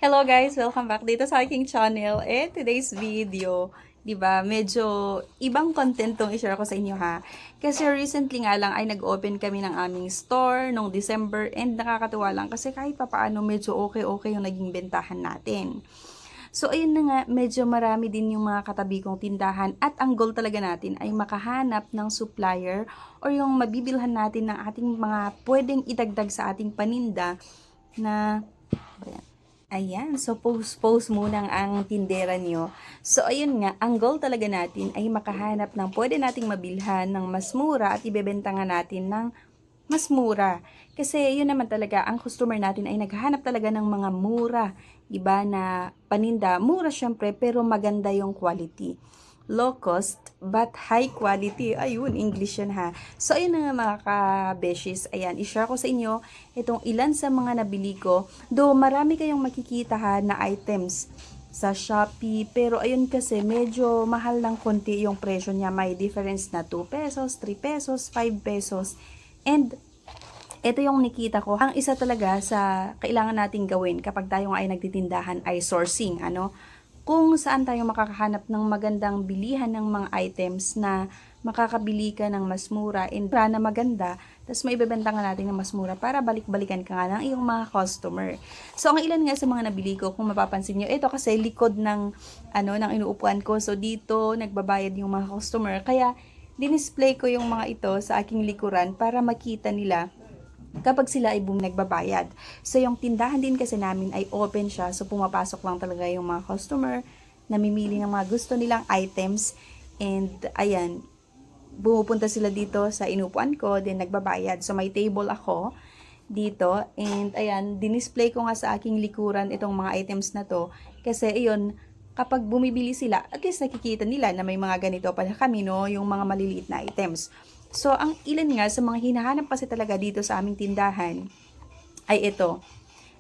Hello guys! Welcome back dito sa aking channel. Today's video, 'di ba? Medyo ibang content tong i-share ko sa inyo ha. Kasi recently nga lang ay nag-open kami ng aming store nung December and nakakatuwa lang kasi kahit papaano medyo okay yung naging bentahan natin. So ayun na nga, medyo marami din yung mga katabi kong tindahan at ang goal talaga natin ay makahanap ng supplier or yung mabibilhan natin ng ating mga pwedeng idagdag sa ating paninda na ayan, so post muna ang tindera nyo. So ayun nga, ang goal talaga natin ay makahanap ng pwede nating mabilhan ng mas mura at ibebenta nga natin ng mas mura. Kasi yun naman talaga, ang customer natin ay naghahanap talaga ng mga mura. Iba na paninda, mura syempre pero maganda yung quality. Low cost but high quality. Ayun, English yan ha. So ayun na nga mga ka-beshies. Ayan, i-share ko sa inyo itong ilan sa mga nabili ko. Though marami kayong makikita ha na items sa Shopee. Pero ayun kasi medyo mahal ng konti yung presyo niya. May difference na 2 pesos, 3 pesos, 5 pesos. And ito yung nakita ko. Ang isa talaga sa kailangan nating gawin kapag tayo ay nagtitindahan ay sourcing. Kung saan tayo makakahanap ng magandang bilihan ng mga items na makakabili ka ng mas mura and na maganda, tapos maibebenta nga natin ng mas mura para balik-balikan ka nga ng iyong mga customer. So, ang ilan nga sa mga nabili ko, kung mapapansin nyo, ito kasi likod ng inuupuan ko. So, dito, nagbabayad yung mga customer. Kaya, dinisplay ko yung mga ito sa aking likuran para makita nila kapag sila ay nagbabayad. So, yung tindahan din kasi namin ay open siya. So, pumapasok lang talaga yung mga customer, namimili ng mga gusto nilang items. And, ayan, bumupunta sila dito sa inupuan ko, then nagbabayad. So, may table ako dito. And, ayan, dinisplay ko nga sa aking likuran itong mga items na to. Kasi, ayun, kapag bumibili sila, at least nakikita nila na may mga ganito pala kami, no? Yung mga maliliit na items. So, ang ilan nga sa mga hinahanap kasi talaga dito sa aming tindahan ay ito.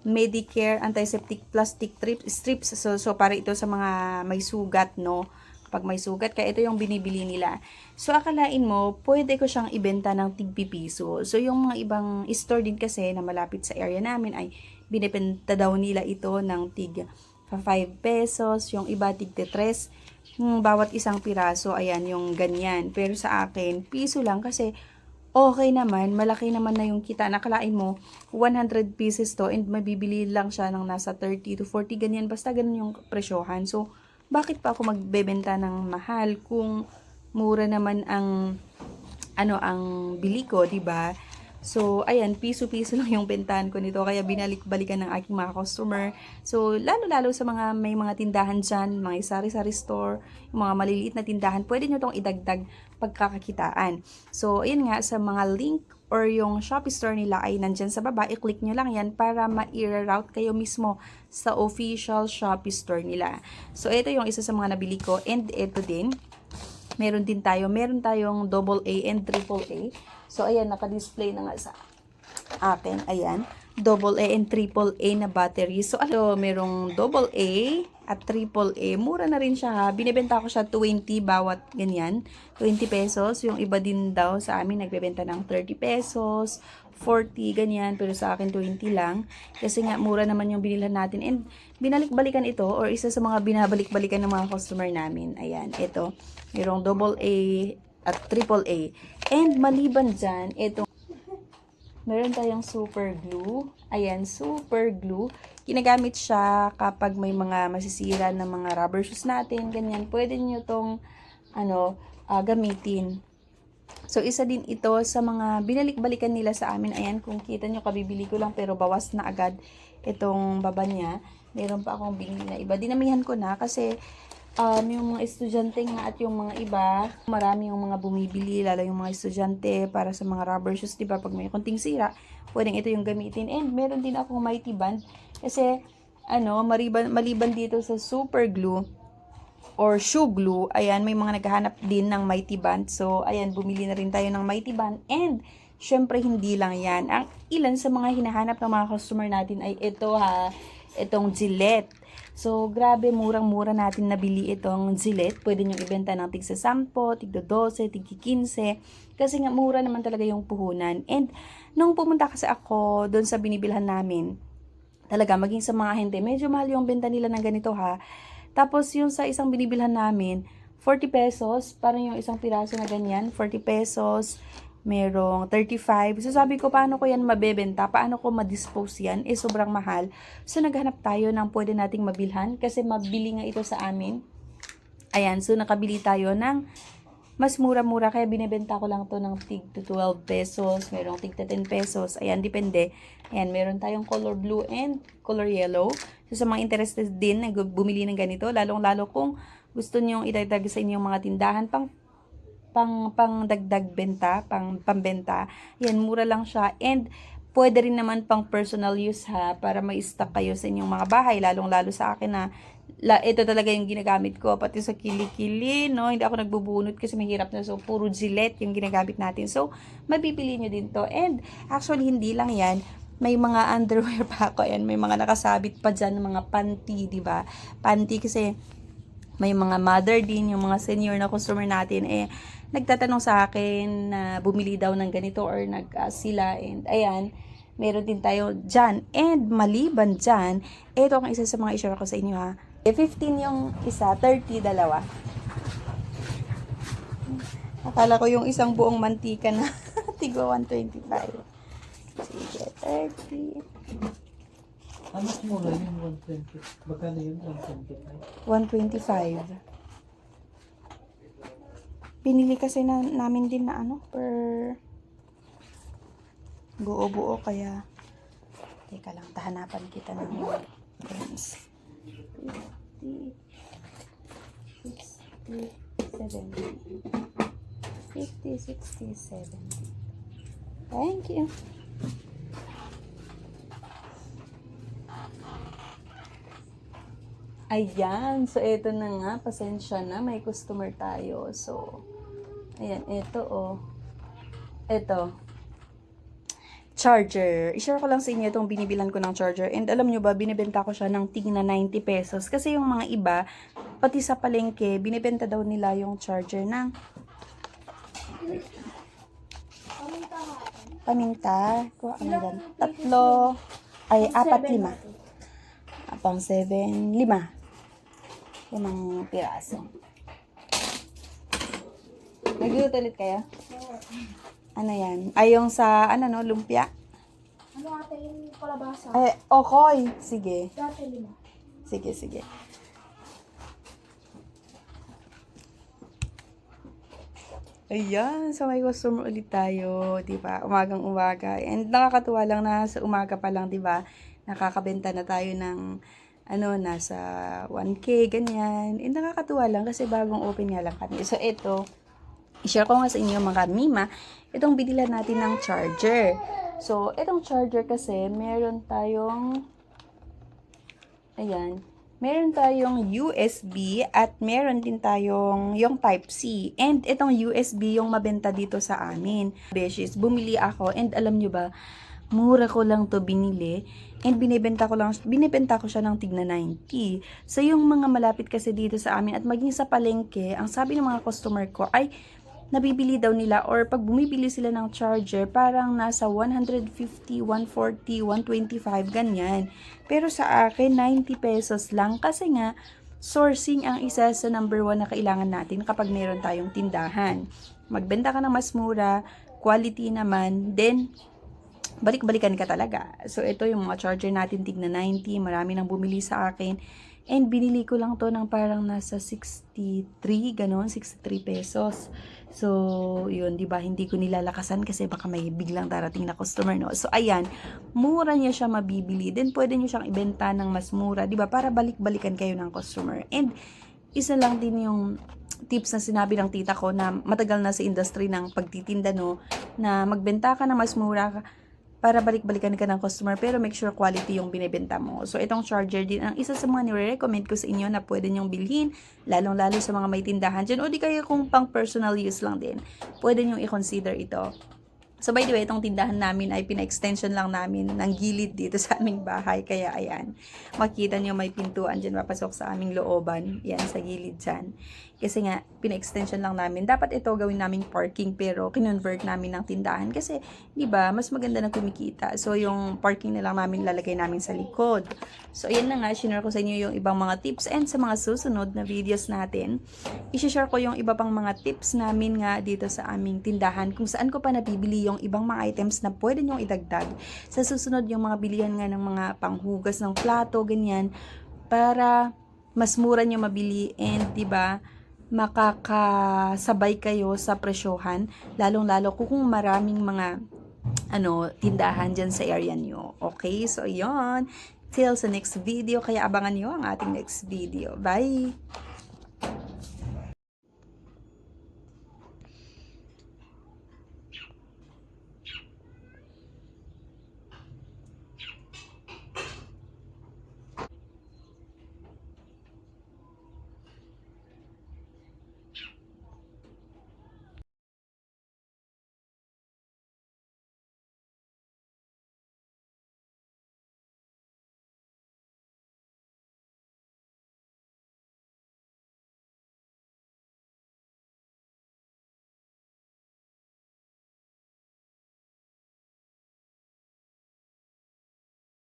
Medicare Antiseptic Plastic Strips. So para ito sa mga may sugat, no? Kapag may sugat, kaya ito yung binibili nila. So, akalain mo, pwede ko siyang ibenta ng tig-pipiso. So, yung mga ibang store din kasi na malapit sa area namin ay binibenta daw nila ito ng tig 5 pesos, yung iba tig 3 bawat isang piraso, ayan, yung ganyan. Pero sa akin, piso lang kasi okay naman, malaki naman na yung kita. Nakalain mo, 100 pieces to and mabibili lang siya ng nasa 30 to 40, ganyan. Basta ganun yung presyohan. So, bakit pa ako magbebenta ng mahal kung mura naman ang bili ko, 'di ba? So, ayan, piso-piso lang yung bentahan ko nito. Kaya binalik-balikan ng aking mga customer. So, lalo-lalo sa mga may mga tindahan dyan, mga sari-sari store, yung mga maliliit na tindahan, pwede nyo tong idagdag pagkakakitaan. So, ayan nga, sa mga link or yung Shopee store nila ay nandyan sa baba, i-click nyo lang yan para ma-route kayo mismo sa official Shopee store nila. So, ito yung isa sa mga nabili ko and ito din. Meron tayong double A and triple A. So, ayan, naka-display na nga sa akin. Ayan, double A and triple A na battery. So, merong double A at triple A. Mura na rin siya ha. Binibenta ko siya 20 bawat ganyan. 20 pesos. Yung iba din daw sa amin nagbebenta ng 30 pesos, 40, ganyan. Pero sa akin 20 lang. Kasi nga, mura naman yung binilhan natin. And binalik-balikan ito or isa sa mga binabalik-balikan ng mga customer namin. Ayan, ito. Merong double A at triple A. And maliban dyan, ito, meron tayong super glue. Ayan, super glue. Ginagamit siya kapag may mga masisira ng mga rubber shoes natin, ganyan. Pwede nyo tong, gamitin. So, isa din ito sa mga binalik-balikan nila sa amin. Ayan, kung kita nyo, kabibili ko lang pero bawas na agad itong baba niya. Meron pa akong binili na iba. Dinamihan ko na kasi yung mga estudyante nga at yung mga iba, marami yung mga bumibili, lalo yung mga estudyante para sa mga rubber shoes, diba? Pag may konting sira, pwedeng ito yung gamitin. And meron din akong mighty band kasi, maliban dito sa super glue or shoe glue, ayan, may mga naghahanap din ng mighty band. So, ayan, bumili na rin tayo ng mighty band. And, syempre, hindi lang yan. Ang ilan sa mga hinahanap ng mga customer natin ay ito ha, itong Gillette. So, grabe, murang-mura natin nabili itong Gillette. Pwede nyo ibenta ng tig sa 10, tig 12, tig 15. Kasi nga, mura naman talaga yung puhunan. And, nung pumunta kasi ako doon sa binibilhan namin, Talaga, maging sa mga ahente, medyo mahal yung benta nila ng ganito ha. Tapos yung sa isang binibilhan namin, 40 pesos, parang yung isang piraso na ganyan, 40 pesos, merong 35. So sabi ko, paano ko yan mabebenta? Paano ko ma-dispose yan? Eh, sobrang mahal. So naghanap tayo ng pwede nating mabilhan kasi mabili nga ito sa amin. Ayan, so nakabili tayo ng mas mura-mura, kaya binibenta ko lang to ng tig to 12 pesos, merong tig to 10 pesos, ayan, depende. Ayan, meron tayong color blue and color yellow. So, sa mga interested din na bumili ng ganito, lalong-lalo kung gusto nyong idagdag sa inyong mga tindahan, pang dagdag benta, pambenta, ayan, mura lang siya, and pwede rin naman pang personal use ha, para may stock kayo sa inyong mga bahay, lalong-lalo sa akin na ito talaga yung ginagamit ko, pati sa kilikili, no? Hindi ako nagbubunot kasi mahirap na. So, puro Gillette yung ginagamit natin. So, mapipili nyo din to. And, actually, hindi lang yan. May mga underwear pa ako. Ayan, may mga nakasabit pa dyan, mga panty, di ba? Panty kasi may mga mother din, yung mga senior na customer natin, nagtatanong sa akin na bumili daw ng ganito or sila. And, ayan, meron din tayo dyan. And, maliban dyan, ito ang isa sa mga i-share ko sa inyo ha. 15 yung isa, 30 dalawa. Akala ko yung isang buong mantika na tigo 125. Sige, 30. Mas mura yung 120. Magkano yun? 125. 125. Binili kasi namin din na per buo-buo, kaya teka lang, tahanapan kita ng grams. 50, 60, 70. 50, 60, 70. Thank you. Ayan. So, ito na nga. Pasensya na. May customer tayo. So, ayan. Ito, oh. Ito. Charger. I-share ko lang sa inyo itong binibilan ko ng charger. And alam nyo ba, binibenta ko siya ng tig na 90 pesos. Kasi yung mga iba, pati sa palengke, binibenta daw nila yung charger ng paminta. Kuha ka na dyan. 3, 4, 5. Pang 7, 5. 5 piraso. Nag-luto ulit kayo? Ano yan? Ay, yung sa, lumpia? Ano ate yung kalabasa? Okay. Sige. Dati 5. Sige. Ayan. So, may customer ulit tayo. Diba? Umagang-umaga. And nakakatuwa lang na sa umaga pa lang, diba? Nakakabenta na tayo ng, nasa 1K, ganyan. And nakakatuwa lang kasi bagong open nga lang kami. So, ito, i-share ko nga sa inyo mga mima, itong binila natin ng charger. So, itong charger kasi, meron tayong USB at meron din tayong yung Type-C. And itong USB yung mabenta dito sa amin. Beshes, bumili ako and alam nyo ba, mura ko lang to binili. And binibenta ko siya ng tig na 90. So, yung mga malapit kasi dito sa amin at maging sa palengke, ang sabi ng mga customer ko ay nabibili daw nila or pag bumibili sila ng charger, parang nasa 150, 140, 125, ganyan. Pero sa akin, 90 pesos lang kasi nga, sourcing ang isa sa number 1 na kailangan natin kapag meron tayong tindahan. Magbenta ka ng mas mura, quality naman, then balik-balikan ka talaga. So, ito yung mga charger natin, tig na 90. Marami nang bumili sa akin. And binili ko lang to ng parang nasa 63, ganon, 63 pesos. So, yun, di ba? Hindi ko nilalakasan kasi baka may biglang darating na customer, no? So, ayan, mura niya siya mabibili. Then, pwede niyo siyang ibenta ng mas mura, di ba? Para balik-balikan kayo ng customer. And, isa lang din yung tips na sinabi ng tita ko na matagal na sa industry ng pagtitinda, no? Na magbenta ka na mas mura para balik-balikan ka ng customer, pero make sure quality yung binibenta mo. So, itong charger din, ang isa sa mga nire-recommend ko sa inyo na pwede nyong bilhin, lalong-lalo sa mga may tindahan dyan, o di kaya kung pang personal use lang din, pwede nyong i-consider ito. So by the way, itong tindahan namin ay pina-extension lang namin ng gilid dito sa aming bahay. Kaya ayan, makita nyo may pintuan dyan papasok sa aming looban. Yan, sa gilid dyan. Kasi nga, pina-extension lang namin. Dapat ito gawin naming parking pero kinonvert namin ng tindahan. Kasi, di ba, mas maganda na kumikita. So yung parking na lang namin lalagay namin sa likod. So ayan na nga, sinare ko sa inyo yung ibang mga tips. And sa mga susunod na videos natin, i-share ko yung iba pang mga tips namin nga dito sa aming tindahan. Kung saan ko pa nabibili yung ibang mga items na pwede nyong idagdag. Sa susunod yung mga bilihan nga ng mga panghugas ng plato, ganyan. Para mas mura nyo mabili and di ba makakasabay kayo sa presyohan, lalong-lalo kung maraming mga tindahan dyan sa area nyo. Okay? So, yon. Till sa next video. Kaya abangan nyo ang ating next video. Bye!